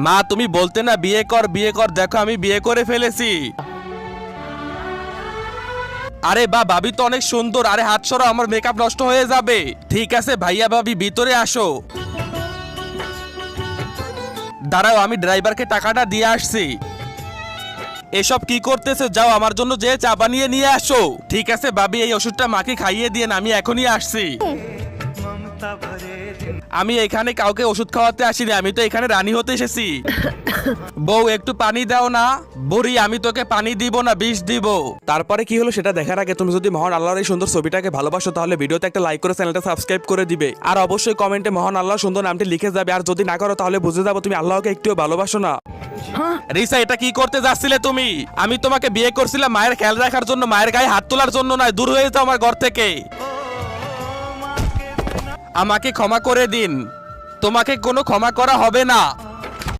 মা তুমি বলতে না বিয়ে কর বিয়ে কর, দেখো আমি বিয়ে করে ফেলেছি। আরে বা ভাবি তো অনেক সুন্দর, আরে হাত সরো আমার মেকআপ নষ্ট হয়ে যাবে। ঠিক আছে ভাইয়া ভাবি ভিতরে আসো। দাঁড়াও আমি ড্রাইভারকে টাকাটা দিয়ে আসছি। এসব কি করতেছে, যাও আমার জন্য যে চা বানিয়ে নিয়ে আসো। ঠিক আছে ভাবি এই ওষুধটা মাকে খাইয়ে দিয়ে আমি এখনই আসছি। আমি এখানে কাউকে ওষুধ খাওয়াতে আসিনি, আমি তো এখানে রানী হতে এসেছি। বউ একটু পানি দাও না। বুড়ি আমি তোকে পানি দিব না বিষ দিব। তারপরে কি হলো সেটা দেখার আগে তুমি যদি মহান আল্লাহর এই সুন্দর ছবিটাকে ভালোবাসো তাহলে ভিডিওতে একটা লাইক করে চ্যানেলটা সাবস্ক্রাইব করে দিবে, আর অবশ্যই কমেন্টে মহান আল্লাহর সুন্দর নামটি লিখে যাবে। আর যদি না করো তাহলে বুঝে যাবো তুমি আল্লাহকে একটুও ভালোবাসো না। রিসা এটা কি করতে যাচ্ছিলে তুমি? আমি তোমাকে বিয়ে করছিলাম মায়ের খেয়াল রাখার জন্য, মায়ের গায়ে হাত তোলার জন্য নয়। দূর হয়ে যাও আমার ঘর থেকে। আমাকে ক্ষমা করে দিন, তোমাকে কোনো ক্ষমা করা হবে না।